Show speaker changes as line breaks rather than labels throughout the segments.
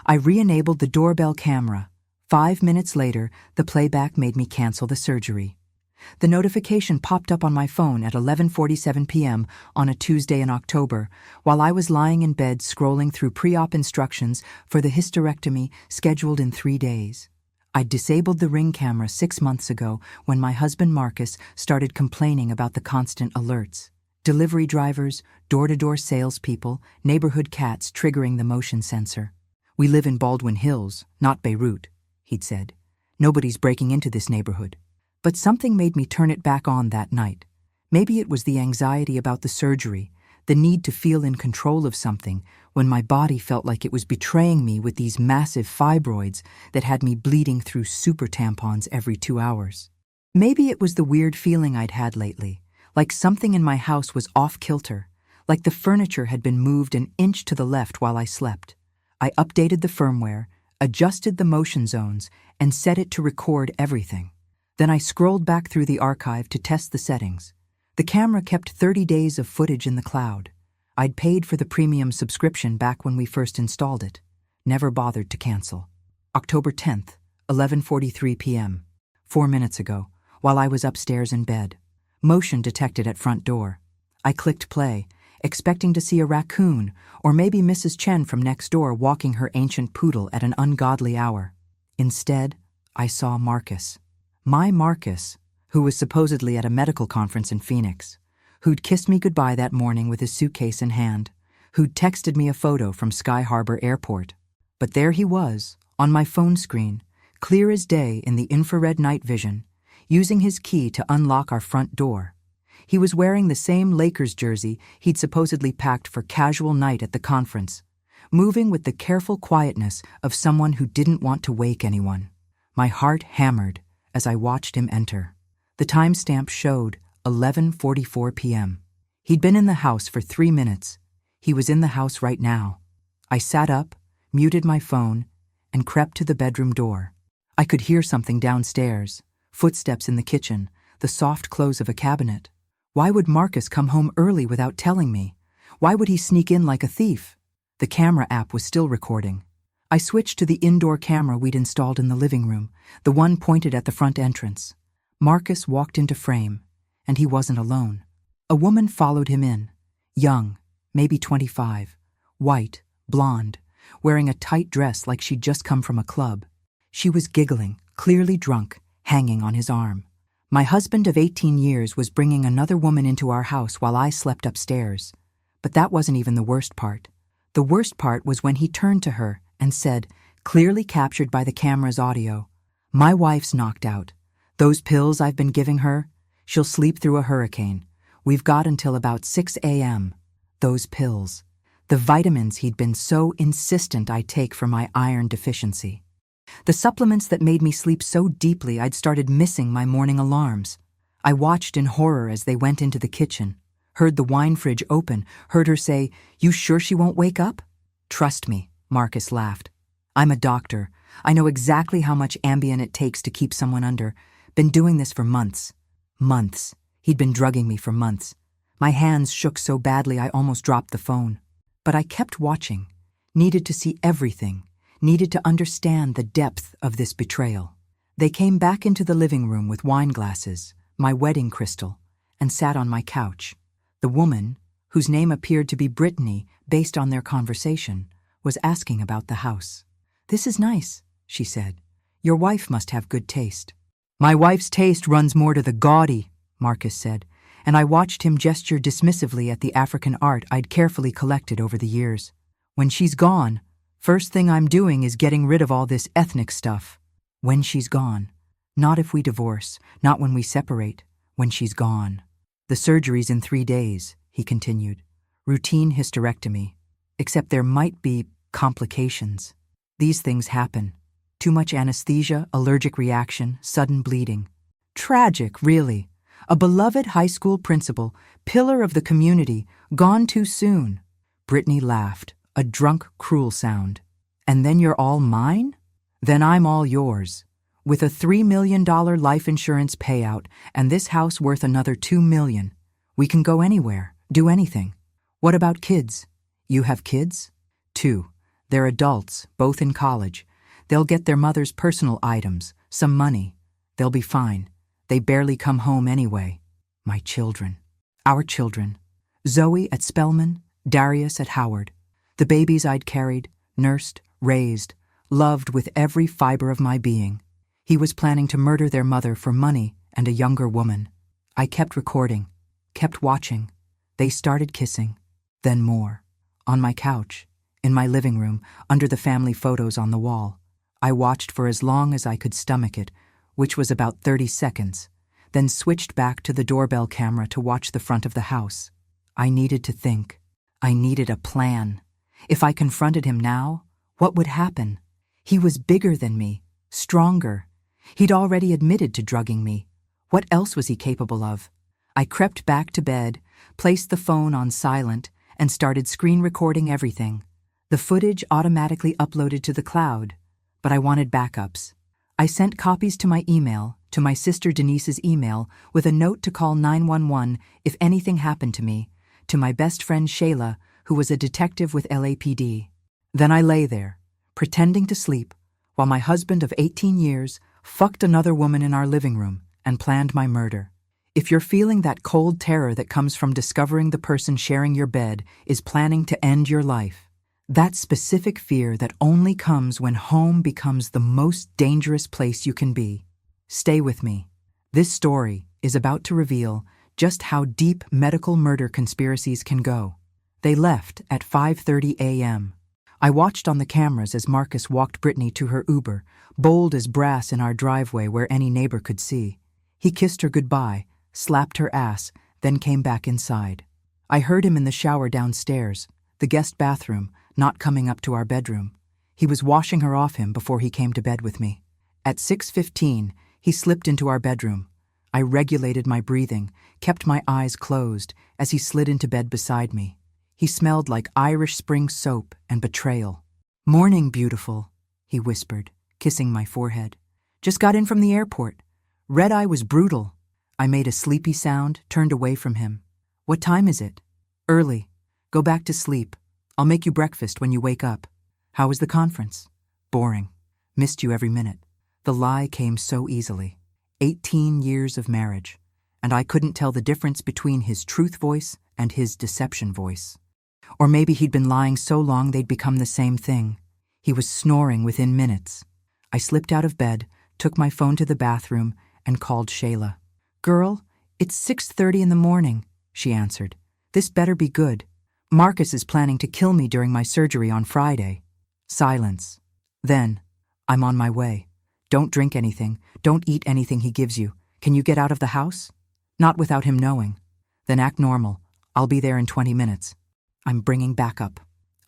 I re-enabled the doorbell camera. 5 minutes later, the playback made me cancel the surgery. The notification popped up on my phone at 11:47 p.m. on a Tuesday in October, while I was lying in bed scrolling through pre-op instructions for the hysterectomy scheduled in 3 days. I'd disabled the Ring camera 6 months ago when my husband Marcus started complaining about the constant alerts. Delivery drivers, door-to-door salespeople, neighborhood cats triggering the motion sensor. "We live in Baldwin Hills, not Beirut," he'd said. "Nobody's breaking into this neighborhood." But something made me turn it back on that night. Maybe it was the anxiety about the surgery, the need to feel in control of something when my body felt like it was betraying me with these massive fibroids that had me bleeding through super tampons every 2 hours. Maybe it was the weird feeling I'd had lately, like something in my house was off-kilter, like the furniture had been moved an inch to the left while I slept. I updated the firmware, adjusted the motion zones, and set it to record everything. Then I scrolled back through the archive to test the settings. The camera kept 30 days of footage in the cloud. I'd paid for the premium subscription back when we first installed it. Never bothered to cancel. October 10th, 11:43 p.m. 4 minutes ago, while I was upstairs in bed. Motion detected at front door. I clicked play, expecting to see a raccoon or maybe Mrs. Chen from next door walking her ancient poodle at an ungodly hour. Instead, I saw Marcus. My Marcus, who was supposedly at a medical conference in Phoenix, who'd kissed me goodbye that morning with his suitcase in hand, who'd texted me a photo from Sky Harbor Airport. But there he was, on my phone screen, clear as day in the infrared night vision, using his key to unlock our front door. He was wearing the same Lakers jersey he'd supposedly packed for casual night at the conference, moving with the careful quietness of someone who didn't want to wake anyone. My heart hammered as I watched him enter. The timestamp showed 11:44 p.m. He'd been in the house for 3 minutes. He was in the house right now. I sat up, muted my phone, and crept to the bedroom door. I could hear something downstairs, footsteps in the kitchen, the soft close of a cabinet. Why would Marcus come home early without telling me? Why would he sneak in like a thief? The camera app was still recording. I switched to the indoor camera we'd installed in the living room, the one pointed at the front entrance. Marcus walked into frame, and he wasn't alone. A woman followed him in, young, maybe 25, white, blonde, wearing a tight dress like she'd just come from a club. She was giggling, clearly drunk, hanging on his arm. My husband of 18 years was bringing another woman into our house while I slept upstairs. But that wasn't even the worst part. The worst part was when he turned to her and said, clearly captured by the camera's audio, "My wife's knocked out. Those pills I've been giving her, she'll sleep through a hurricane. We've got until about 6 a.m. Those pills. The vitamins he'd been so insistent I take for my iron deficiency. The supplements that made me sleep so deeply I'd started missing my morning alarms. I watched in horror as they went into the kitchen, heard the wine fridge open, heard her say, "You sure she won't wake up?" "Trust me," Marcus laughed. "I'm a doctor. I know exactly how much Ambien it takes to keep someone under. Been doing this for months." Months. He'd been drugging me for months. My hands shook so badly I almost dropped the phone. But I kept watching, needed to see everything, needed to understand the depth of this betrayal. They came back into the living room with wine glasses, my wedding crystal, and sat on my couch. The woman, whose name appeared to be Brittany based on their conversation, was asking about the house. "This is nice," she said. "Your wife must have good taste." "My wife's taste runs more to the gaudy," Marcus said, and I watched him gesture dismissively at the African art I'd carefully collected over the years. "When she's gone, first thing I'm doing is getting rid of all this ethnic stuff. When she's gone. Not if we divorce, not when we separate. When she's gone. The surgery's in 3 days," he continued. "Routine hysterectomy. Except there might be complications. These things happen. Too much anesthesia, allergic reaction, sudden bleeding. Tragic, really. A beloved high school principal, pillar of the community, gone too soon." Brittany laughed, a drunk, cruel sound. "And then you're all mine? Then I'm all yours. With a $3 million life insurance payout and this house worth another $2 million. We can go anywhere, do anything. What about kids? You have kids?" "2. They're adults, both in college. They'll get their mother's personal items, some money. They'll be fine. They barely come home anyway. My children. Our children. Zoe at Spelman, Darius at Howard. The babies I'd carried, nursed, raised, loved with every fiber of my being. He was planning to murder their mother for money and a younger woman. I kept recording, kept watching. They started kissing, then more. On my couch, in my living room, under the family photos on the wall. I watched for as long as I could stomach it, which was about 30 seconds, then switched back to the doorbell camera to watch the front of the house. I needed to think. I needed a plan. If I confronted him now, what would happen? He was bigger than me, stronger. He'd already admitted to drugging me. What else was he capable of? I crept back to bed, placed the phone on silent, and started screen recording everything. The footage automatically uploaded to the cloud, but I wanted backups. I sent copies to my email, to my sister Denise's email, with a note to call 911 if anything happened to me, to my best friend Shayla, who was a detective with LAPD. Then I lay there, pretending to sleep, while my husband of 18 years fucked another woman in our living room and planned my murder. If you're feeling that cold terror that comes from discovering the person sharing your bed is planning to end your life, that specific fear that only comes when home becomes the most dangerous place you can be, stay with me. This story is about to reveal just how deep medical murder conspiracies can go. They left at 5:30 a.m. I watched on the cameras as Marcus walked Brittany to her Uber, bold as brass in our driveway where any neighbor could see. He kissed her goodbye, slapped her ass, then came back inside. I heard him in the shower downstairs, the guest bathroom, not coming up to our bedroom. He was washing her off him before he came to bed with me. At 6:15, he slipped into our bedroom. I regulated my breathing, kept my eyes closed as he slid into bed beside me. He smelled like Irish Spring soap and betrayal. "Morning, beautiful," he whispered, kissing my forehead. "Just got in from the airport. Red eye was brutal." I made a sleepy sound, turned away from him. "What time is it?" "Early. Go back to sleep. I'll make you breakfast when you wake up." "How was the conference?" "Boring. Missed you every minute." The lie came so easily. 18 years of marriage, and I couldn't tell the difference between his truth voice and his deception voice. Or maybe he'd been lying so long they'd become the same thing. He was snoring within minutes. I slipped out of bed, took my phone to the bathroom, and called Shayla. "Girl, it's 6:30 in the morning," she answered. "This better be good. Marcus is planning to kill me during my surgery on Friday." Silence. Then, "I'm on my way. Don't drink anything. Don't eat anything he gives you. Can you get out of the house?" "Not without him knowing." "Then act normal. I'll be there in 20 minutes. I'm bringing backup."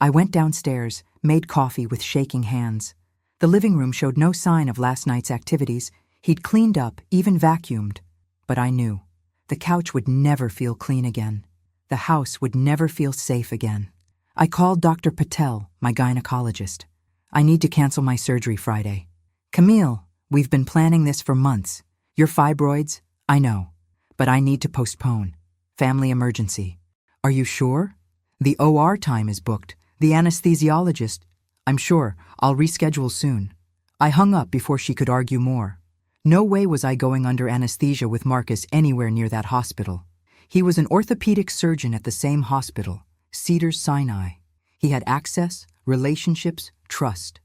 I went downstairs, made coffee with shaking hands. The living room showed no sign of last night's activities. He'd cleaned up, even vacuumed. But I knew. The couch would never feel clean again. The house would never feel safe again. I called Dr. Patel, my gynecologist. "I need to cancel my surgery Friday." "Camille, we've been planning this for months. Your fibroids, I know. But I need to postpone. Family emergency." "Are you sure?" "The OR time is booked. The anesthesiologist." "I'm sure. I'll reschedule soon." I hung up before she could argue more. No way was I going under anesthesia with Marcus anywhere near that hospital. He was an orthopedic surgeon at the same hospital, Cedars-Sinai. He had access, relationships, trust.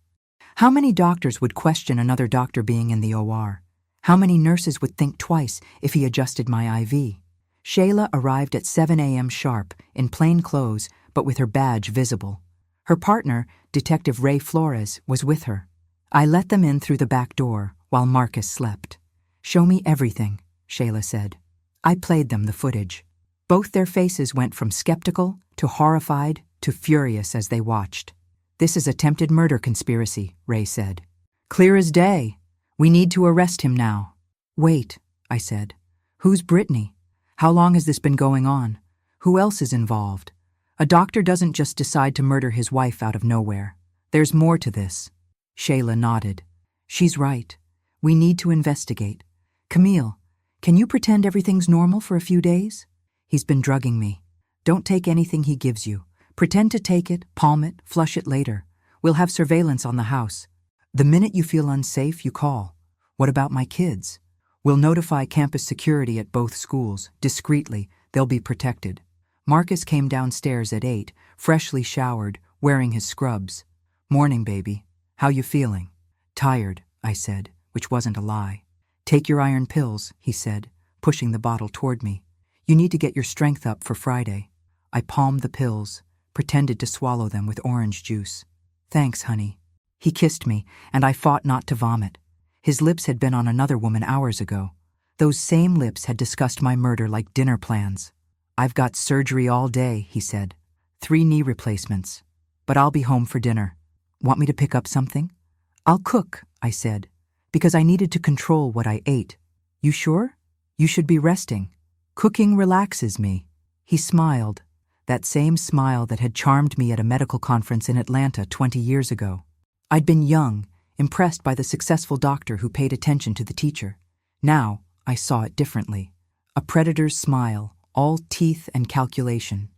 How many doctors would question another doctor being in the OR? How many nurses would think twice if he adjusted my IV? Shayla arrived at 7 a.m. sharp, in plain clothes, but with her badge visible. Her partner, Detective Ray Flores, was with her. I let them in through the back door while Marcus slept. "Show me everything," Shayla said. I played them the footage. Both their faces went from skeptical to horrified to furious as they watched. "This is attempted murder conspiracy," Ray said. "Clear as day. We need to arrest him now." "Wait," I said. "Who's Brittany? How long has this been going on? Who else is involved? A doctor doesn't just decide to murder his wife out of nowhere. There's more to this." Shayla nodded. "She's right. We need to investigate. Camille, can you pretend everything's normal for a few days?" "He's been drugging me. Don't take anything he gives you. Pretend to take it, palm it, flush it later. We'll have surveillance on the house. The minute you feel unsafe, you call. What about my kids? We'll notify campus security at both schools. Discreetly, they'll be protected. Marcus came downstairs at 8, freshly showered, wearing his scrubs. Morning, baby. How you feeling? Tired, I said, which wasn't a lie. Take your iron pills, he said, pushing the bottle toward me. You need to get your strength up for Friday. I palmed the pills, pretended to swallow them with orange juice. Thanks, honey. He kissed me, and I fought not to vomit. His lips had been on another woman hours ago. Those same lips had discussed my murder like dinner plans. I've got surgery all day, he said. 3 knee replacements. But I'll be home for dinner. Want me to pick up something? I'll cook, I said, because I needed to control what I ate. You sure? You should be resting. Cooking relaxes me. He smiled, that same smile that had charmed me at a medical conference in Atlanta 20 years ago. I'd been young, impressed by the successful doctor who paid attention to the teacher. Now, I saw it differently. A predator's smile, all teeth and calculation.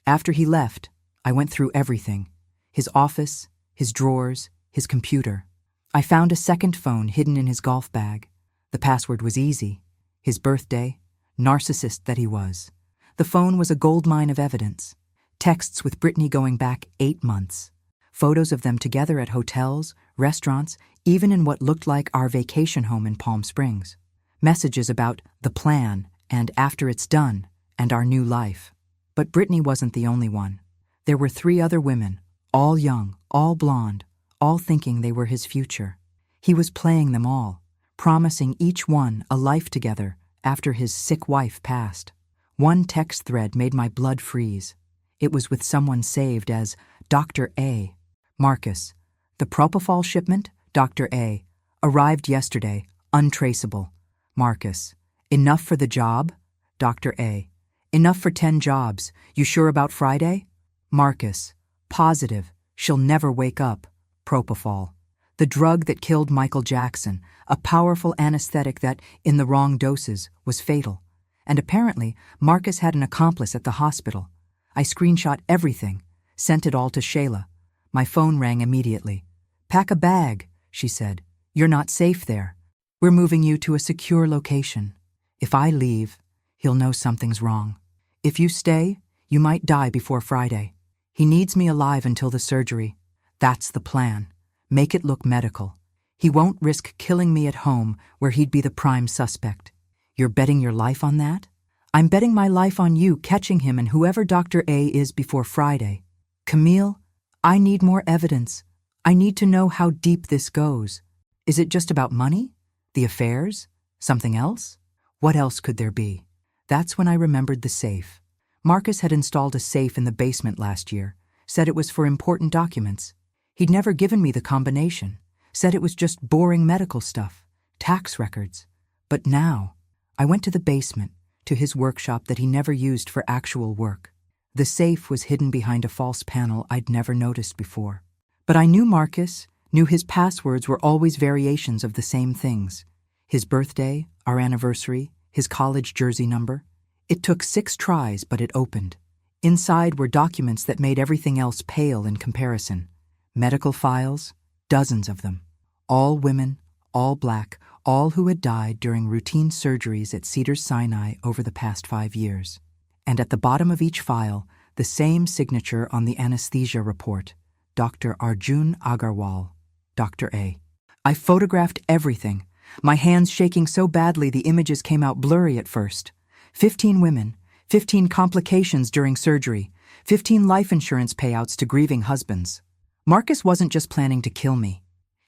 After he left, I went through everything. His office, his drawers, his computer. I found a second phone hidden in his golf bag. The password was easy. His birthday, narcissist that he was. The phone was a goldmine of evidence. Texts with Brittany going back 8 months. Photos of them together at hotels, restaurants, even in what looked like our vacation home in Palm Springs. Messages about the plan and after it's done and our new life. But Brittany wasn't the only one. There were 3 other women, all young, all blonde, all thinking they were his future. He was playing them all, promising each one a life together after his sick wife passed. One text thread made my blood freeze. It was with someone saved as Dr. A. Marcus. The propofol shipment, Dr. A. Arrived yesterday, untraceable. Marcus. Enough for the job? Dr. A. Enough for 10 jobs. You sure about Friday? Marcus. Positive. She'll never wake up. Propofol. The drug that killed Michael Jackson, a powerful anesthetic that, in the wrong doses, was fatal. And apparently, Marcus had an accomplice at the hospital. I screenshot everything, sent it all to Shayla. My phone rang immediately. Pack a bag, she said. You're not safe there. We're moving you to a secure location. If I leave, he'll know something's wrong. If you stay, you might die before Friday. He needs me alive until the surgery. That's the plan. Make it look medical. He won't risk killing me at home where he'd be the prime suspect. You're betting your life on that? I'm betting my life on you catching him and whoever Dr. A is before Friday. Camille, I need more evidence. I need to know how deep this goes. Is it just about money? The affairs? Something else? What else could there be? That's when I remembered the safe. Marcus had installed a safe in the basement last year, said it was for important documents. He'd never given me the combination, said it was just boring medical stuff, tax records. But now, I went to the basement, to his workshop that he never used for actual work. The safe was hidden behind a false panel I'd never noticed before. But I knew Marcus, knew his passwords were always variations of the same things. His birthday, our anniversary, his college jersey number. It took 6 tries, but it opened. Inside were documents that made everything else pale in comparison. Medical files, dozens of them. All women, all black, all who had died during routine surgeries at Cedars-Sinai over the past 5 years. And at the bottom of each file, the same signature on the anesthesia report, Dr. Arjun Agarwal, Dr. A. I photographed everything, my hands shaking so badly the images came out blurry at first. 15 women, 15 complications during surgery, 15 life insurance payouts to grieving husbands. Marcus wasn't just planning to kill me.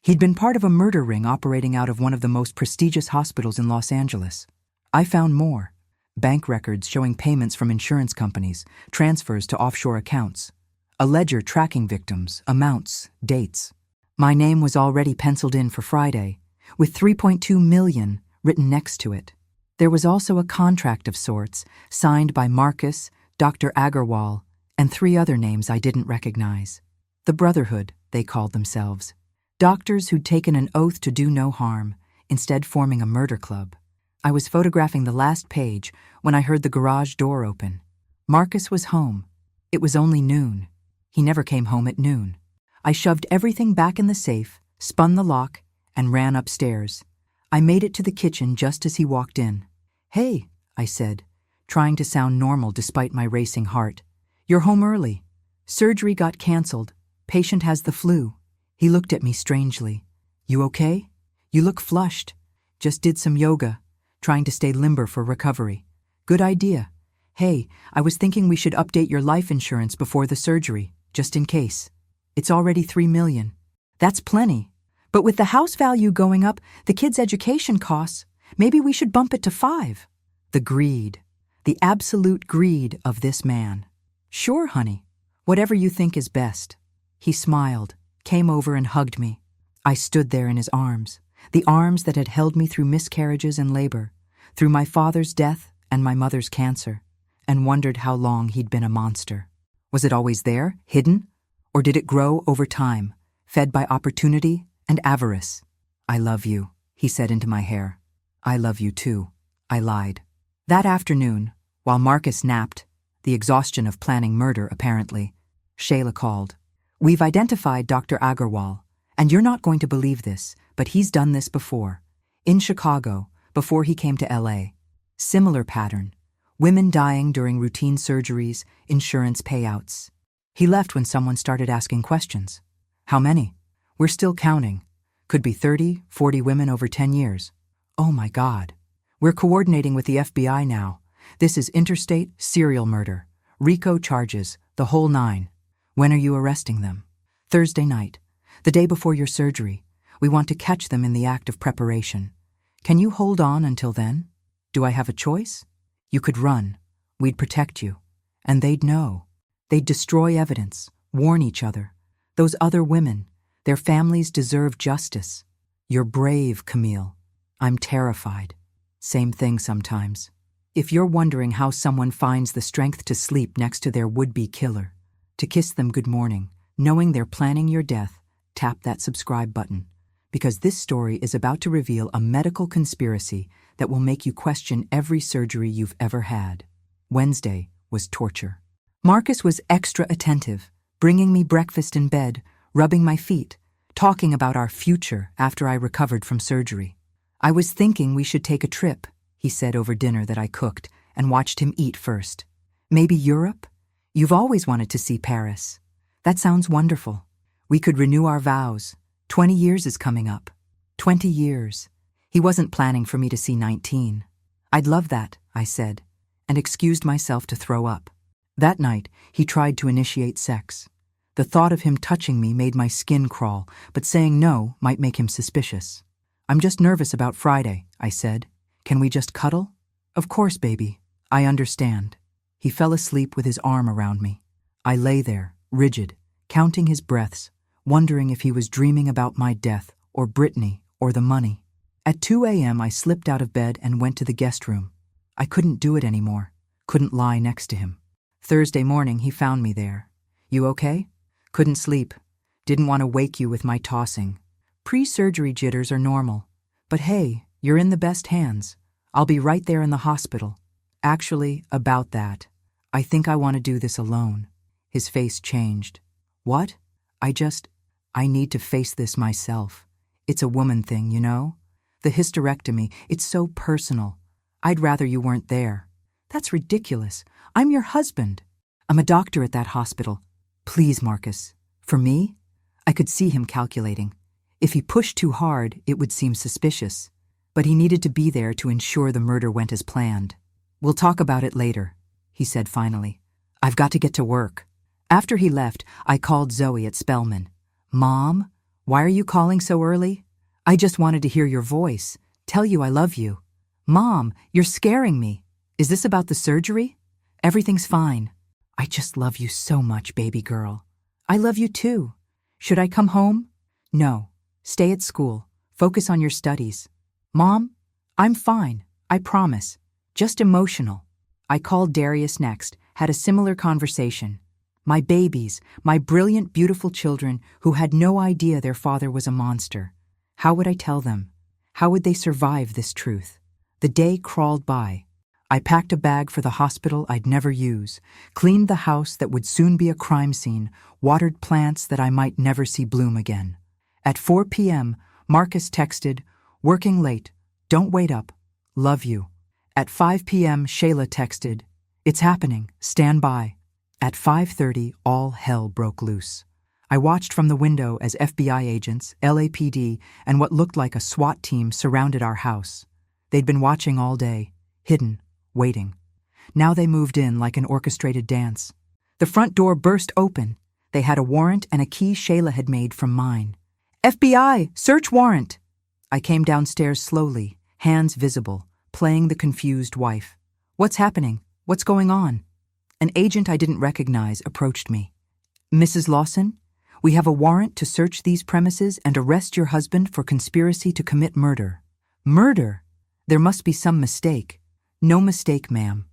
He'd been part of a murder ring operating out of one of the most prestigious hospitals in Los Angeles. I found more. Bank records showing payments from insurance companies, transfers to offshore accounts. A ledger tracking victims, amounts, dates. My name was already penciled in for Friday, with $3.2 million written next to it. There was also a contract of sorts, signed by Marcus, Dr. Agarwal, and 3 other names I didn't recognize. The Brotherhood, they called themselves. Doctors who'd taken an oath to do no harm, instead forming a murder club. I was photographing the last page when I heard the garage door open. Marcus was home. It was only noon. He never came home at noon. I shoved everything back in the safe, spun the lock, and ran upstairs. I made it to the kitchen just as he walked in. "Hey," I said, trying to sound normal despite my racing heart. "You're home early. Surgery got canceled. Patient has the flu." He looked at me strangely. "You okay? You look flushed." "Just did some yoga, trying to stay limber for recovery." "Good idea. Hey, I was thinking we should update your life insurance before the surgery, just in case. It's already $3 million. That's plenty. But with the house value going up, the kids' education costs, maybe we should bump it to 5. The greed. The absolute greed of this man. "Sure, honey. Whatever you think is best." He smiled, came over and hugged me. I stood there in his arms, the arms that had held me through miscarriages and labor, through my father's death and my mother's cancer, and wondered how long he'd been a monster. Was it always there, hidden? Or did it grow over time, fed by opportunity and avarice? "I love you," he said into my hair. "I love you too," I lied. That afternoon, while Marcus napped, the exhaustion of planning murder apparently, Shayla called. "We've identified Dr. Agarwal, and you're not going to believe this, but he's done this before. In Chicago, before he came to LA. Similar pattern. Women dying during routine surgeries, insurance payouts. He left when someone started asking questions. How many? We're still counting. Could be 30, 40 women over 10 years. Oh my God. We're coordinating with the FBI now. This is interstate serial murder. RICO charges, the whole 9. When are you arresting them? Thursday night, the day before your surgery. We want to catch them in the act of preparation. Can you hold on until then? Do I have a choice? You could run. We'd protect you. And they'd know. They'd destroy evidence, warn each other. Those other women, their families deserve justice. You're brave, Camille. I'm terrified. Same thing sometimes. If you're wondering how someone finds the strength to sleep next to their would-be killer, to kiss them good morning, knowing they're planning your death, tap that subscribe button. Because this story is about to reveal a medical conspiracy that will make you question every surgery you've ever had. Wednesday was torture. Marcus was extra attentive, bringing me breakfast in bed, rubbing my feet, talking about our future after I recovered from surgery. "I was thinking we should take a trip," he said over dinner that I cooked, and watched him eat first. "Maybe Europe? You've always wanted to see Paris. That sounds wonderful. We could renew our vows. 20 years is coming up. 20 years. He wasn't planning for me to see 19. "I'd love that," I said, and excused myself to throw up. That night, he tried to initiate sex. The thought of him touching me made my skin crawl, but saying no might make him suspicious. "I'm just nervous about Friday," I said. "Can we just cuddle?" "Of course, baby. I understand." He fell asleep with his arm around me. I lay there, rigid, counting his breaths, wondering if he was dreaming about my death, or Brittany, or the money. At 2 a.m. I slipped out of bed and went to the guest room. I couldn't do it anymore, couldn't lie next to him. Thursday morning he found me there. "You okay?" "Couldn't sleep. Didn't want to wake you with my tossing. Pre-surgery jitters are normal. But hey, you're in the best hands. I'll be right there in the hospital. Actually, about that. I think I want to do this alone." His face changed. "What?" I need to face this myself. It's a woman thing, you know? The hysterectomy, it's so personal. I'd rather you weren't there." "That's ridiculous. I'm your husband." "I'm a doctor at that hospital. Please, Marcus. For me?" I could see him calculating. If he pushed too hard, it would seem suspicious. But he needed to be there to ensure the murder went as planned. "We'll talk about it later," he said finally. "I've got to get to work." After he left, I called Zoe at Spelman. "Mom, why are you calling so early?" "I just wanted to hear your voice, tell you I love you." "Mom, you're scaring me. Is this about the surgery?" "Everything's fine." "I just love you so much, baby girl." "I love you too. Should I come home?" "No. Stay at school. Focus on your studies." "Mom, I'm fine. I promise. Just emotional." I called Darius next, had a similar conversation. My babies, my brilliant, beautiful children who had no idea their father was a monster. How would I tell them? How would they survive this truth? The day crawled by. I packed a bag for the hospital I'd never use, cleaned the house that would soon be a crime scene, watered plants that I might never see bloom again. At 4 p.m., Marcus texted, "Working late. Don't wait up. Love you." At 5 p.m., Shayla texted, "It's happening. Stand by." At 5:30, all hell broke loose. I watched from the window as FBI agents, LAPD, and what looked like a SWAT team surrounded our house. They'd been watching all day, hidden, waiting. Now they moved in like an orchestrated dance. The front door burst open. They had a warrant and a key Shayla had made from mine. "FBI, search warrant!" I came downstairs slowly, hands visible, playing the confused wife. "What's happening? What's going on?" An agent I didn't recognize approached me. "Mrs. Lawson, we have a warrant to search these premises and arrest your husband for conspiracy to commit murder." "Murder? There must be some mistake." "No mistake, ma'am.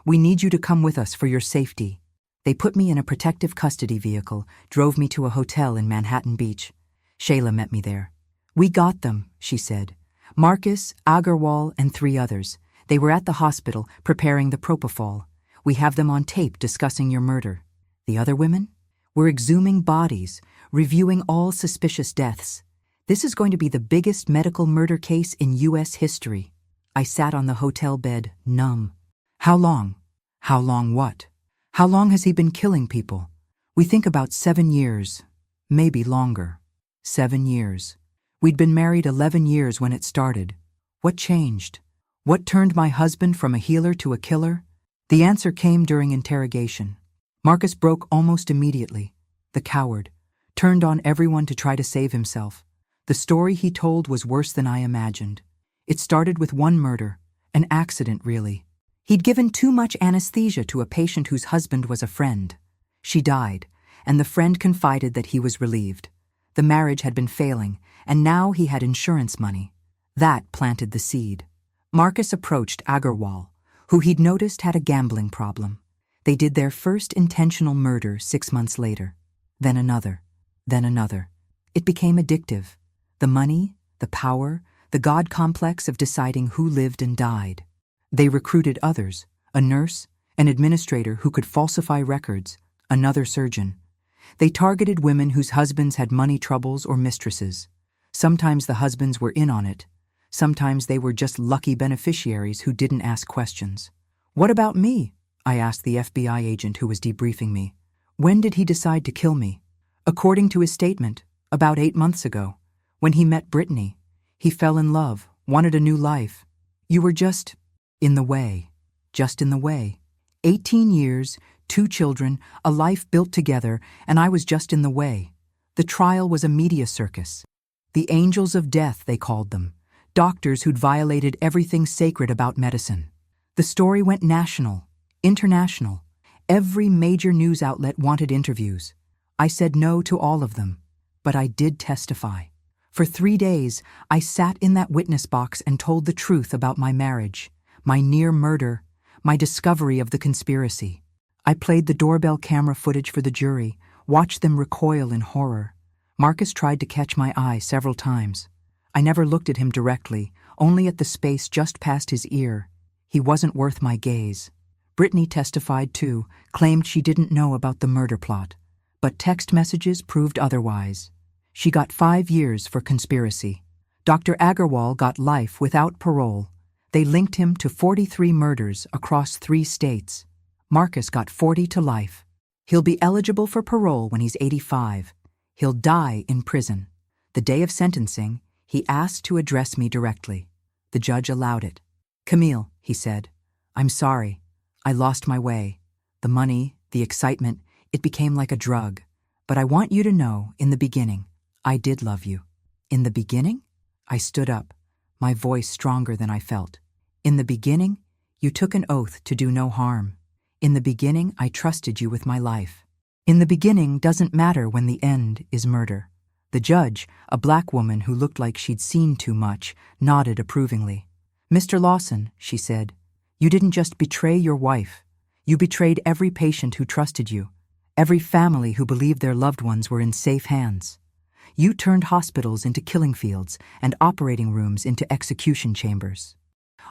We need you to come with us for your safety." They put me in a protective custody vehicle, drove me to a hotel in Manhattan Beach. Shayla met me there. "We got them," she said. "Marcus, Agarwal, and 3 others. They were at the hospital, preparing the propofol. We have them on tape discussing your murder." "The other women?" "We're exhuming bodies, reviewing all suspicious deaths. This is going to be the biggest medical murder case in U.S. history." I sat on the hotel bed, numb. "How long?" "How long what?" "How long has he been killing people?" "We think about 7 years, maybe longer." 7 years. We'd been married 11 years when it started. What changed? What turned my husband from a healer to a killer? The answer came during interrogation. Marcus broke almost immediately. The coward. Turned on everyone to try to save himself. The story he told was worse than I imagined. It started with one murder. An accident, really. He'd given too much anesthesia to a patient whose husband was a friend. She died, and the friend confided that he was relieved. The marriage had been failing, and now he had insurance money. That planted the seed. Marcus approached Agarwal, who he'd noticed had a gambling problem. They did their first intentional murder 6 months later. Then another. Then another. It became addictive. The money, the power, the God complex of deciding who lived and died. They recruited others, a nurse, an administrator who could falsify records, another surgeon. They targeted women whose husbands had money troubles or mistresses. Sometimes the husbands were in on it. Sometimes they were just lucky beneficiaries who didn't ask questions. "What about me?" I asked the FBI agent who was debriefing me. "When did he decide to kill me?" According to his statement, about 8 months ago, when he met Brittany. He fell in love, wanted a new life. You were just in the way. Just in the way. 18 years, 2 children, a life built together, and I was just in the way. The trial was a media circus. The angels of death, they called them. Doctors who'd violated everything sacred about medicine. The story went national, international. Every major news outlet wanted interviews. I said no to all of them, but I did testify. For 3 days, I sat in that witness box and told the truth about my marriage, my near murder, my discovery of the conspiracy. I played the doorbell camera footage for the jury, watched them recoil in horror. Marcus tried to catch my eye several times. I never looked at him directly, only at the space just past his ear. He wasn't worth my gaze. Brittany testified too, claimed she didn't know about the murder plot. But text messages proved otherwise. She got 5 years for conspiracy. Dr. Agarwal got life without parole. They linked him to 43 murders across 3 states. Marcus got 40 to life. He'll be eligible for parole when he's 85. He'll die in prison. The day of sentencing, he asked to address me directly. The judge allowed it. "Camille," he said, "I'm sorry. I lost my way. The money, the excitement, it became like a drug. But I want you to know, in the beginning, I did love you." "In the beginning?" I stood up, my voice stronger than I felt. "In the beginning, you took an oath to do no harm. In the beginning, I trusted you with my life. In the beginning doesn't matter when the end is murder." The judge, a black woman who looked like she'd seen too much, nodded approvingly. "Mr. Lawson," she said, "you didn't just betray your wife. You betrayed every patient who trusted you, every family who believed their loved ones were in safe hands. You turned hospitals into killing fields and operating rooms into execution chambers."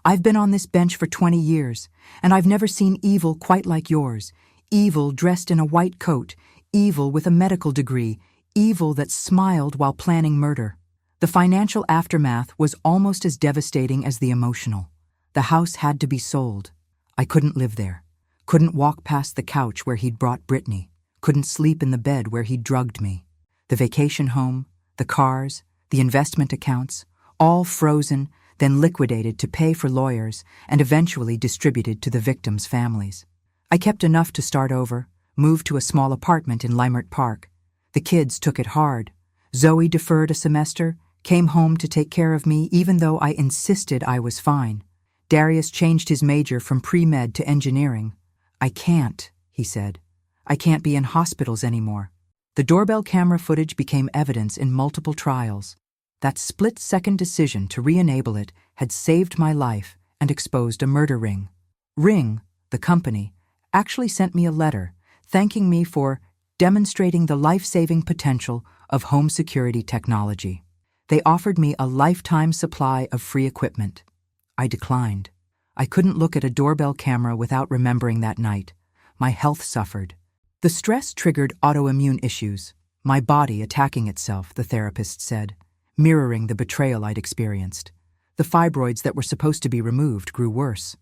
I've been on this bench for 20 years, and I've never seen evil quite like yours. Evil dressed in a white coat, evil with a medical degree, evil that smiled while planning murder. The financial aftermath was almost as devastating as the emotional. The house had to be sold. I couldn't live there. Couldn't walk past the couch where he'd brought Brittany. Couldn't sleep in the bed where he'd drugged me. The vacation home, the cars, the investment accounts, all frozen, then liquidated to pay for lawyers and eventually distributed to the victims' families. I kept enough to start over, moved to a small apartment in Leimert Park. The kids took it hard. Zoe deferred a semester, came home to take care of me even though I insisted I was fine. Darius changed his major from pre-med to engineering. I can't, he said. I can't be in hospitals anymore. The doorbell camera footage became evidence in multiple trials. That split-second decision to re-enable it had saved my life and exposed a murder ring. Ring, the company, actually sent me a letter thanking me for demonstrating the life-saving potential of home security technology. They offered me a lifetime supply of free equipment. I declined. I couldn't look at a doorbell camera without remembering that night. My health suffered. The stress triggered autoimmune issues, my body attacking itself, the therapist said, mirroring the betrayal I'd experienced. The fibroids that were supposed to be removed grew worse.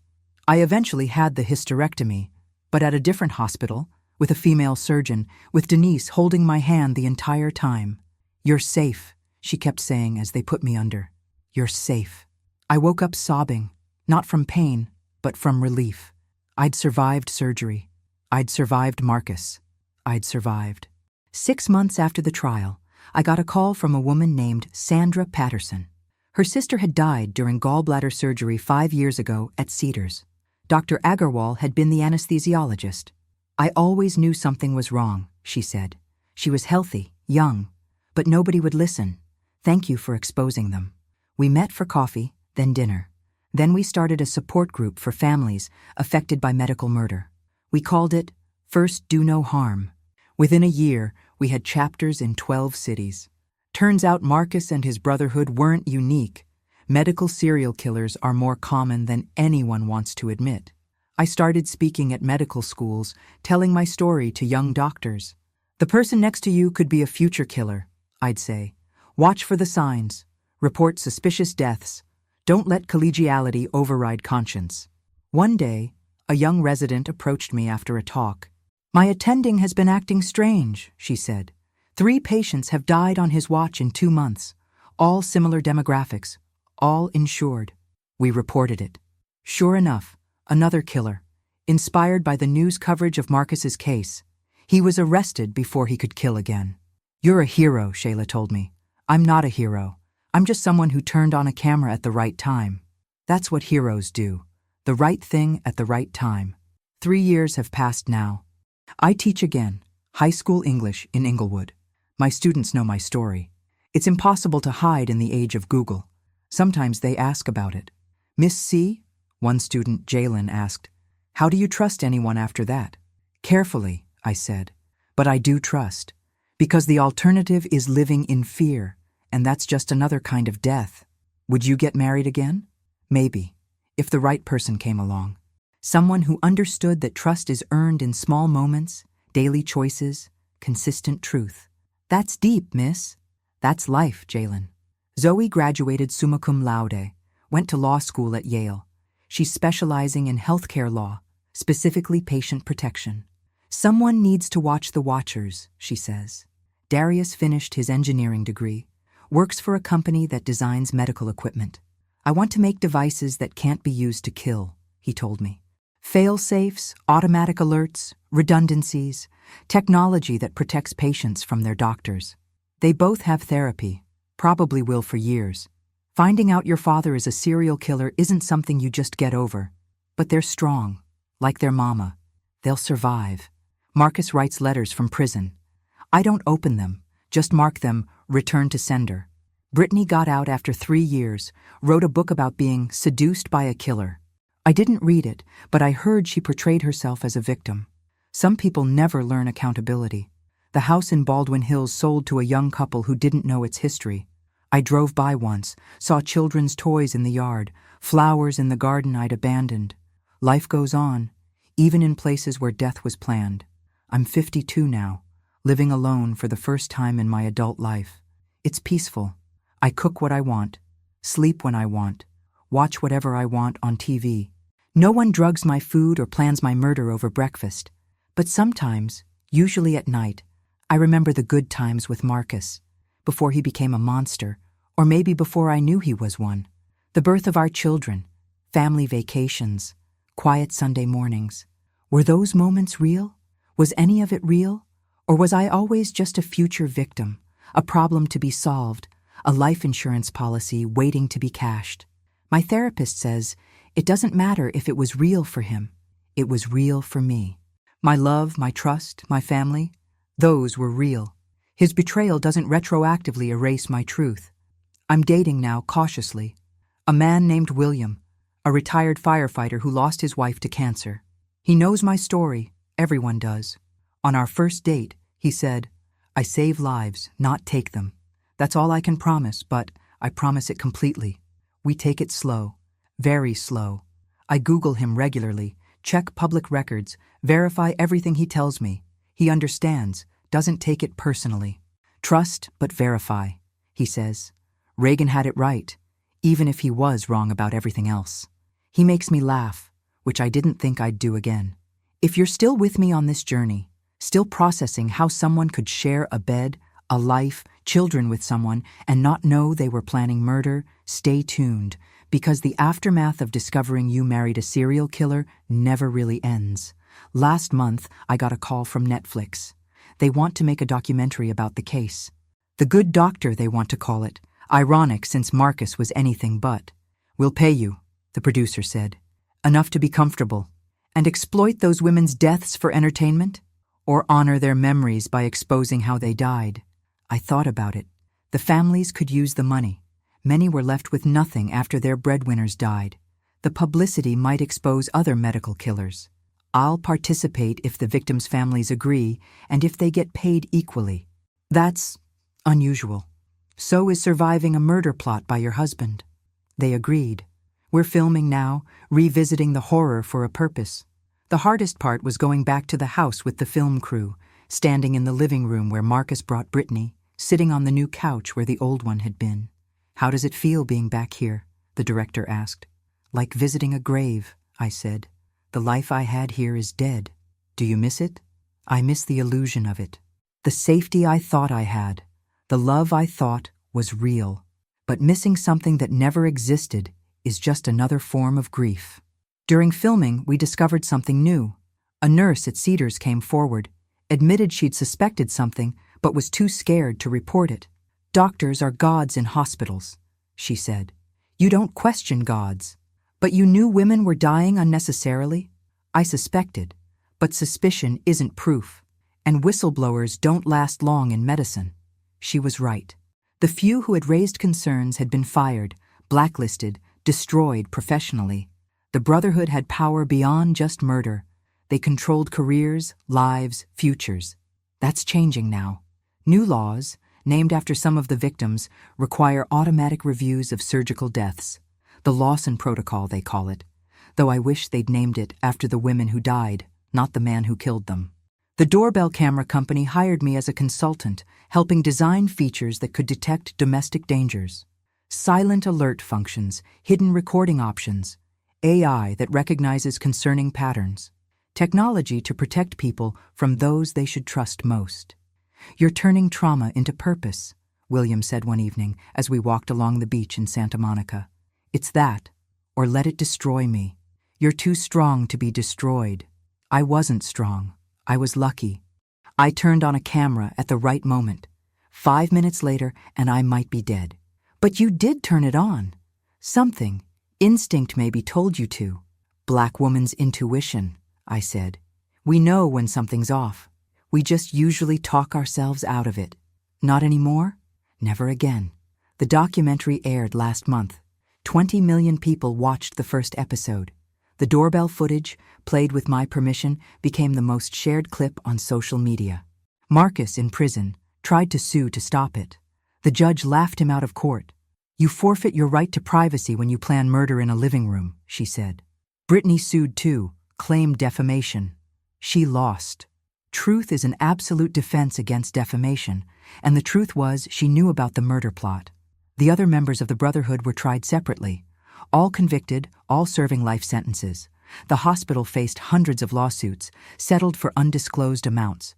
I eventually had the hysterectomy, but at a different hospital, with a female surgeon, with Denise holding my hand the entire time. "You're safe," she kept saying as they put me under. "You're safe." I woke up sobbing, not from pain, but from relief. I'd survived surgery. I'd survived Marcus. I'd survived. 6 months after the trial, I got a call from a woman named Sandra Patterson. Her sister had died during gallbladder surgery 5 years ago at Cedars. Dr. Agarwal had been the anesthesiologist. "I always knew something was wrong," she said. "She was healthy, young, but nobody would listen. Thank you for exposing them." We met for coffee, then dinner. Then we started a support group for families affected by medical murder. We called it First Do No Harm. Within a year, we had chapters in 12 cities. Turns out Marcus and his brotherhood weren't unique. Medical serial killers are more common than anyone wants to admit. I started speaking at medical schools, telling my story to young doctors. "The person next to you could be a future killer," I'd say. "Watch for the signs. Report suspicious deaths. Don't let collegiality override conscience." One day, a young resident approached me after a talk. "My attending has been acting strange," she said. 3 patients have died on his watch in 2 months, all similar demographics, all insured. We reported it. Sure enough, another killer, inspired by the news coverage of Marcus's case. He was arrested before he could kill again. "You're a hero," Shayla told me. "I'm not a hero. I'm just someone who turned on a camera at the right time." That's what heroes do. The right thing at the right time. 3 years have passed now. I teach again, high school English in Inglewood. My students know my story. It's impossible to hide in the age of Google. Sometimes they ask about it. "Miss C?" One student, Jalen, asked, "How do you trust anyone after that?" "Carefully," I said. "But I do trust. Because the alternative is living in fear, and that's just another kind of death. Would you get married again? Maybe, if the right person came along. Someone who understood that trust is earned in small moments, daily choices, consistent truth. That's deep, miss. That's life, Jalen." Zoe graduated summa cum laude, went to law school at Yale. She's specializing in healthcare law, specifically patient protection. "Someone needs to watch the watchers," she says. Darius finished his engineering degree, works for a company that designs medical equipment. "I want to make devices that can't be used to kill," he told me. Fail-safes, automatic alerts, redundancies, technology that protects patients from their doctors. They both have therapy, probably will for years. Finding out your father is a serial killer isn't something you just get over. But they're strong, like their mama. They'll survive. Marcus writes letters from prison. I don't open them, just mark them, return to sender. Brittany got out after 3 years, wrote a book about being seduced by a killer. I didn't read it, but I heard she portrayed herself as a victim. Some people never learn accountability. The house in Baldwin Hills sold to a young couple who didn't know its history. I drove by once, saw children's toys in the yard, flowers in the garden I'd abandoned. Life goes on, even in places where death was planned. I'm 52 now, living alone for the first time in my adult life. It's peaceful. I cook what I want, sleep when I want, watch whatever I want on TV. No one drugs my food or plans my murder over breakfast. But sometimes, usually at night, I remember the good times with Marcus, before he became a monster, or maybe before I knew he was one. The birth of our children, family vacations, quiet Sunday mornings. Were those moments real? Was any of it real? Or was I always just a future victim, a problem to be solved, a life insurance policy waiting to be cashed? My therapist says it doesn't matter if it was real for him. It was real for me. My love, my trust, my family, those were real. His betrayal doesn't retroactively erase my truth. I'm dating now cautiously. A man named William, a retired firefighter who lost his wife to cancer. He knows my story, everyone does. On our first date, he said, "I save lives, not take them. That's all I can promise, but I promise it completely. We take it slow, very slow. I Google him regularly, check public records, verify everything he tells me. He understands, doesn't take it personally. Trust, but verify," he says. Reagan had it right, even if he was wrong about everything else. He makes me laugh, which I didn't think I'd do again. If you're still with me on this journey, still processing how someone could share a bed, a life, children with someone, and not know they were planning murder, stay tuned, because the aftermath of discovering you married a serial killer never really ends. Last month, I got a call from Netflix. They want to make a documentary about the case. The Good Doctor, they want to call it. Ironic since Marcus was anything but. "We'll pay you," the producer said. "Enough to be comfortable. And exploit those women's deaths for entertainment? Or honor their memories by exposing how they died?" I thought about it. The families could use the money. Many were left with nothing after their breadwinners died. The publicity might expose other medical killers. I'll participate if the victims' families agree and if they get paid equally. That's unusual. So is surviving a murder plot by your husband. They agreed. We're filming now, revisiting the horror for a purpose. The hardest part was going back to the house with the film crew, standing in the living room where Marcus brought Brittany, sitting on the new couch where the old one had been. "How does it feel being back here?" the director asked. "Like visiting a grave," I said. "The life I had here is dead. Do you miss it?" "I miss the illusion of it. The safety I thought I had. The love I thought was real. But missing something that never existed is just another form of grief." During filming, we discovered something new. A nurse at Cedars came forward, admitted she'd suspected something, but was too scared to report it. "Doctors are gods in hospitals," she said. "You don't question gods. But you knew women were dying unnecessarily?" I suspected, but suspicion isn't proof, and whistleblowers don't last long in medicine. She was right. The few who had raised concerns had been fired, blacklisted, destroyed professionally. The Brotherhood had power beyond just murder. They controlled careers, lives, futures. That's changing now. New laws, named after some of the victims, require automatic reviews of surgical deaths. The Lawson Protocol, they call it, though I wish they'd named it after the women who died, not the man who killed them. The doorbell camera company hired me as a consultant, helping design features that could detect domestic dangers. Silent alert functions, hidden recording options, AI that recognizes concerning patterns. Technology to protect people from those they should trust most. "You're turning trauma into purpose," William said one evening as we walked along the beach in Santa Monica. "It's that, or let it destroy me. You're too strong to be destroyed." I wasn't strong. I was lucky. I turned on a camera at the right moment. 5 minutes later, and I might be dead. "But you did turn it on." "Something, instinct maybe, told you to." "Black woman's intuition," I said. "We know when something's off. We just usually talk ourselves out of it." "Not anymore?" "Never again." The documentary aired last month. 20 million people watched the first episode. The doorbell footage, played with my permission, became the most shared clip on social media. Marcus, in prison, tried to sue to stop it. The judge laughed him out of court. "You forfeit your right to privacy when you plan murder in a living room," she said. Brittany sued too, claimed defamation. She lost. Truth is an absolute defense against defamation, and the truth was she knew about the murder plot. The other members of the Brotherhood were tried separately. All convicted, all serving life sentences. The hospital faced hundreds of lawsuits, settled for undisclosed amounts.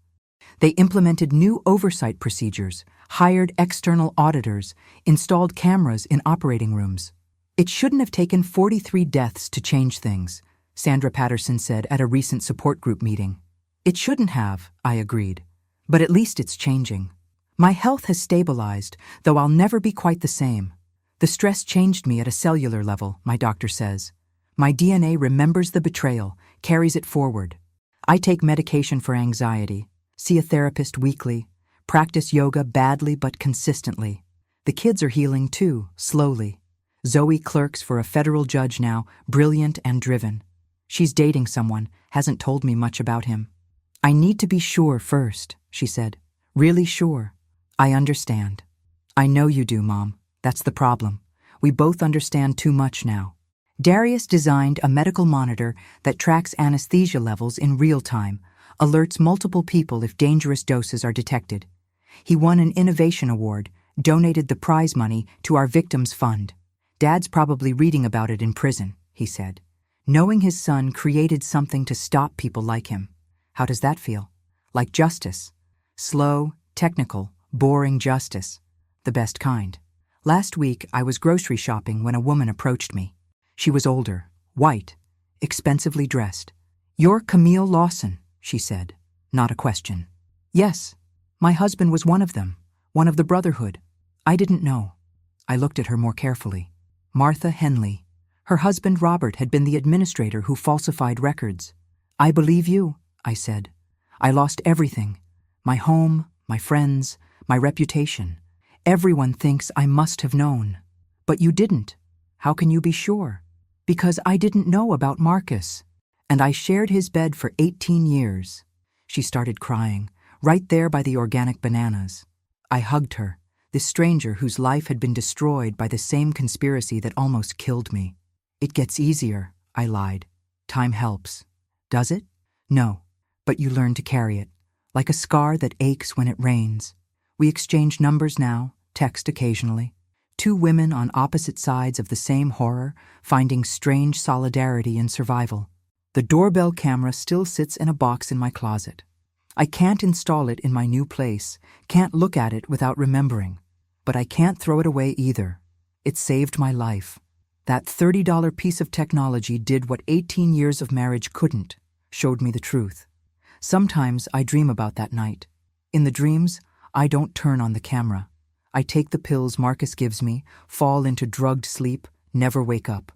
They implemented new oversight procedures, hired external auditors, installed cameras in operating rooms. "It shouldn't have taken 43 deaths to change things," Sandra Patterson said at a recent support group meeting. "It shouldn't have," I agreed. "But at least it's changing. My health has stabilized, though I'll never be quite the same. The stress changed me at a cellular level," my doctor says. "My DNA remembers the betrayal, carries it forward. I take medication for anxiety, see a therapist weekly, practice yoga badly but consistently. The kids are healing too, slowly. Zoe clerks for a federal judge now, brilliant and driven. She's dating someone, hasn't told me much about him. I need to be sure first," she said. "Really sure. I understand." "I know you do, Mom. That's the problem. We both understand too much now." Darius designed a medical monitor that tracks anesthesia levels in real time, alerts multiple people if dangerous doses are detected. He won an innovation award, donated the prize money to our victims fund. "Dad's probably reading about it in prison," he said. "Knowing his son created something to stop people like him. How does that feel? Like justice. Slow, technical, boring justice. The best kind." Last week, I was grocery shopping when a woman approached me. She was older, white, expensively dressed. "You're Camille Lawson," she said. Not a question. "Yes, my husband was one of them, one of the Brotherhood. I didn't know." I looked at her more carefully. Martha Henley. Her husband Robert had been the administrator who falsified records. "I believe you," I said. "I lost everything. My home, my friends, my reputation. Everyone thinks I must have known. But you didn't. How can you be sure?" "Because I didn't know about Marcus. And I shared his bed for 18 years. She started crying, right there by the organic bananas. I hugged her, this stranger whose life had been destroyed by the same conspiracy that almost killed me. "It gets easier," I lied. "Time helps." "Does it?" "No, but you learn to carry it, like a scar that aches when it rains." We exchange numbers now, text occasionally. Two women on opposite sides of the same horror, finding strange solidarity in survival. The doorbell camera still sits in a box in my closet. I can't install it in my new place, can't look at it without remembering. But I can't throw it away either. It saved my life. That $30 piece of technology did what 18 years of marriage couldn't, showed me the truth. Sometimes I dream about that night. In the dreams, I don't turn on the camera. I take the pills Marcus gives me, fall into drugged sleep, never wake up.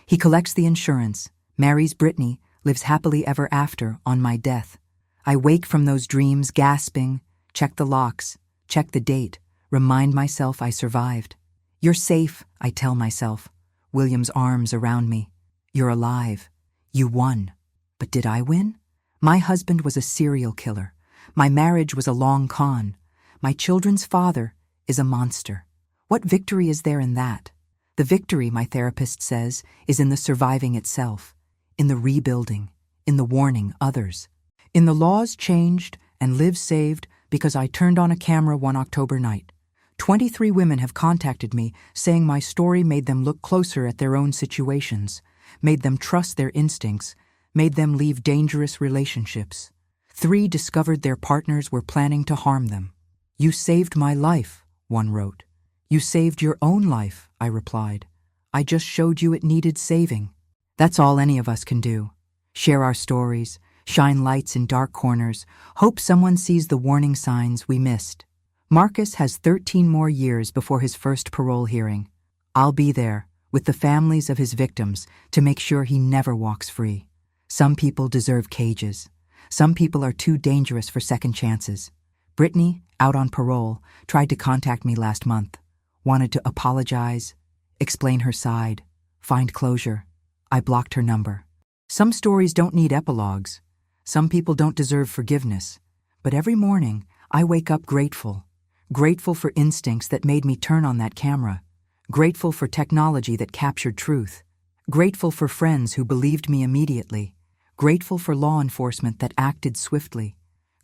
He collects the insurance, marries Brittany, lives happily ever after on my death. I wake from those dreams gasping, check the locks, check the date, remind myself I survived. "You're safe," I tell myself. William's arms around me. "You're alive. You won." But did I win? My husband was a serial killer. My marriage was a long con. My children's father is a monster. What victory is there in that? The victory, my therapist says, is in the surviving itself, in the rebuilding, in the warning others. In the laws changed and lives saved because I turned on a camera one October night. 23 women have contacted me saying my story made them look closer at their own situations, made them trust their instincts, made them leave dangerous relationships. 3 discovered their partners were planning to harm them. "You saved my life," one wrote. "You saved your own life," I replied. "I just showed you it needed saving." That's all any of us can do. Share our stories, shine lights in dark corners, hope someone sees the warning signs we missed. Marcus has 13 more years before his first parole hearing. I'll be there, with the families of his victims, to make sure he never walks free. Some people deserve cages. Some people are too dangerous for second chances. Brittany, out on parole, tried to contact me last month. Wanted to apologize, explain her side, find closure. I blocked her number. Some stories don't need epilogues. Some people don't deserve forgiveness. But every morning, I wake up grateful. Grateful for instincts that made me turn on that camera. Grateful for technology that captured truth. Grateful for friends who believed me immediately. Grateful for law enforcement that acted swiftly.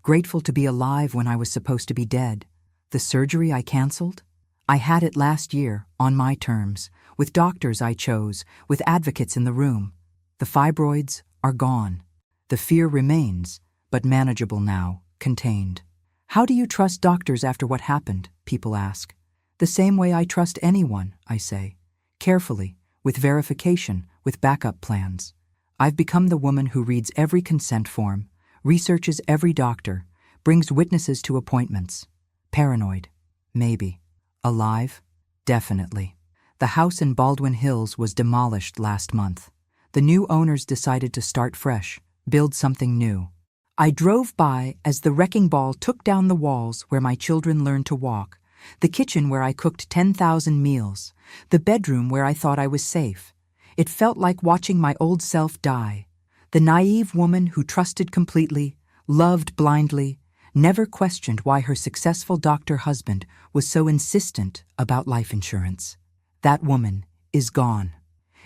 Grateful to be alive when I was supposed to be dead. The surgery I canceled? I had it last year, on my terms, with doctors I chose, with advocates in the room. The fibroids are gone. The fear remains, but manageable now, contained. How do you trust doctors after what happened? People ask. The same way I trust anyone, I say. Carefully, with verification, with backup plans. I've become the woman who reads every consent form, researches every doctor, brings witnesses to appointments. Paranoid? Maybe. Alive? Definitely. The house in Baldwin Hills was demolished last month. The new owners decided to start fresh, build something new. I drove by as the wrecking ball took down the walls where my children learned to walk, the kitchen where I cooked 10,000 meals, the bedroom where I thought I was safe. It felt like watching my old self die. The naive woman who trusted completely, loved blindly, never questioned why her successful doctor husband was so insistent about life insurance. That woman is gone.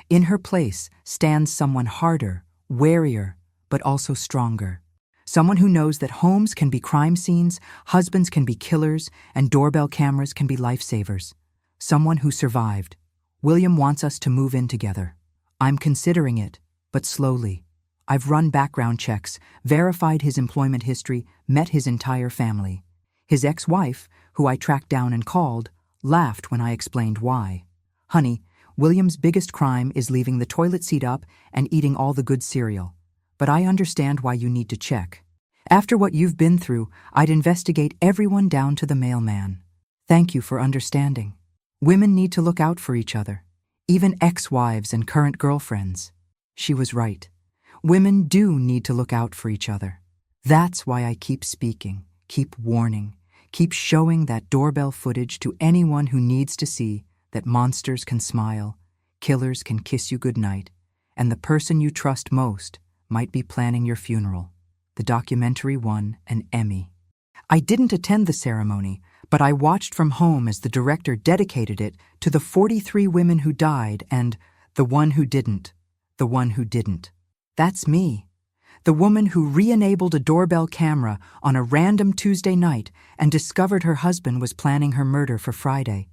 In her place stands someone harder, warier, but also stronger. Someone who knows that homes can be crime scenes, husbands can be killers, and doorbell cameras can be lifesavers. Someone who survived. William wants us to move in together. I'm considering it, but slowly. I've run background checks, verified his employment history, met his entire family. His ex-wife, who I tracked down and called, laughed when I explained why. Honey, William's biggest crime is leaving the toilet seat up and eating all the good cereal. But I understand why you need to check. After what you've been through, I'd investigate everyone down to the mailman. Thank you for understanding. Women need to look out for each other, even ex-wives and current girlfriends. She was right. Women do need to look out for each other. That's why I keep speaking, keep warning, keep showing that doorbell footage to anyone who needs to see that monsters can smile, killers can kiss you goodnight, and the person you trust most might be planning your funeral. The documentary won an Emmy. I didn't attend the ceremony, but I watched from home as the director dedicated it to the 43 women who died and the one who didn't. The one who didn't. That's me. The woman who re-enabled a doorbell camera on a random Tuesday night and discovered her husband was planning her murder for Friday.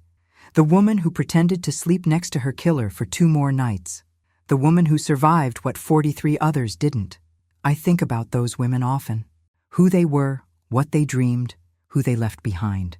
The woman who pretended to sleep next to her killer for 2 more nights. The woman who survived what 43 others didn't. I think about those women often. Who they were, what they dreamed, who they left behind.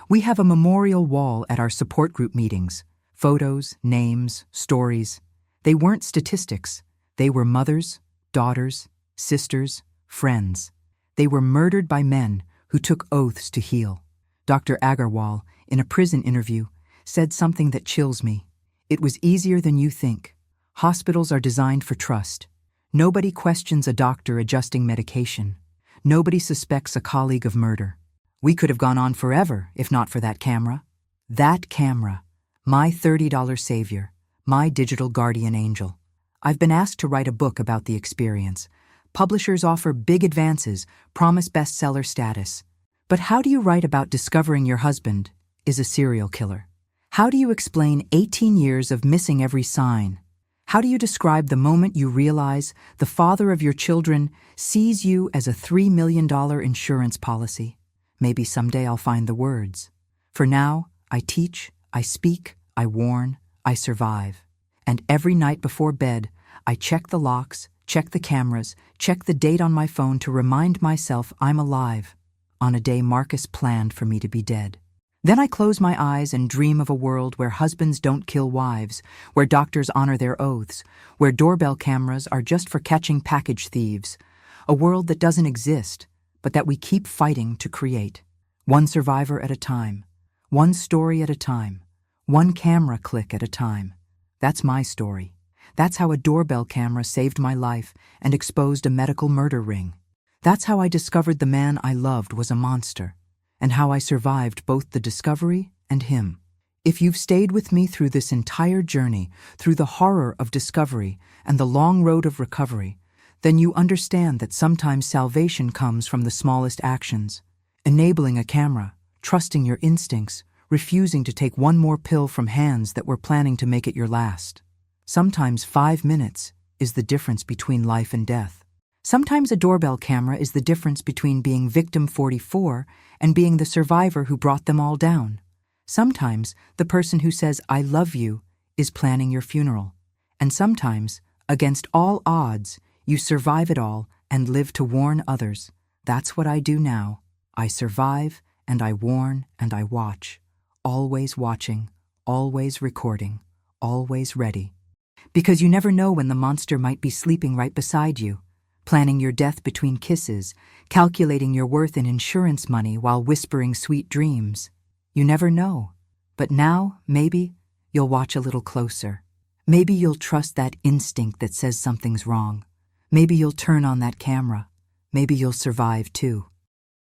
We have a memorial wall at our support group meetings. Photos, names, stories. They weren't statistics. They were mothers, daughters, sisters, friends. They were murdered by men who took oaths to heal. Dr. Agarwal, in a prison interview, said something that chills me. It was easier than you think. Hospitals are designed for trust. Nobody questions a doctor adjusting medication. Nobody suspects a colleague of murder. We could have gone on forever if not for that camera. That camera. My $30 savior. My digital guardian angel. I've been asked to write a book about the experience. Publishers offer big advances, promise bestseller status. But how do you write about discovering your husband is a serial killer? How do you explain 18 years of missing every sign? How do you describe the moment you realize the father of your children sees you as a $3 million insurance policy? Maybe someday I'll find the words. For now, I teach, I speak, I warn, I survive. And every night before bed, I check the locks, check the cameras, check the date on my phone to remind myself I'm alive on a day Marcus planned for me to be dead. Then I close my eyes and dream of a world where husbands don't kill wives, where doctors honor their oaths, where doorbell cameras are just for catching package thieves. A world that doesn't exist, but that we keep fighting to create. One survivor at a time. One story at a time. One camera click at a time. That's my story. That's how a doorbell camera saved my life and exposed a medical murder ring. That's how I discovered the man I loved was a monster, and how I survived both the discovery and him. If you've stayed with me through this entire journey, through the horror of discovery and the long road of recovery, then you understand that sometimes salvation comes from the smallest actions. Enabling a camera, trusting your instincts, refusing to take one more pill from hands that were planning to make it your last. Sometimes 5 minutes is the difference between life and death. Sometimes a doorbell camera is the difference between being victim 44 and being the survivor who brought them all down. Sometimes the person who says, "I love you," is planning your funeral. And sometimes, against all odds, you survive it all and live to warn others. That's what I do now. I survive, and I warn, and I watch. Always watching, always recording, always ready. Because you never know when the monster might be sleeping right beside you, planning your death between kisses, calculating your worth in insurance money while whispering sweet dreams. You never know. But now, maybe, you'll watch a little closer. Maybe you'll trust that instinct that says something's wrong. Maybe you'll turn on that camera. Maybe you'll survive too.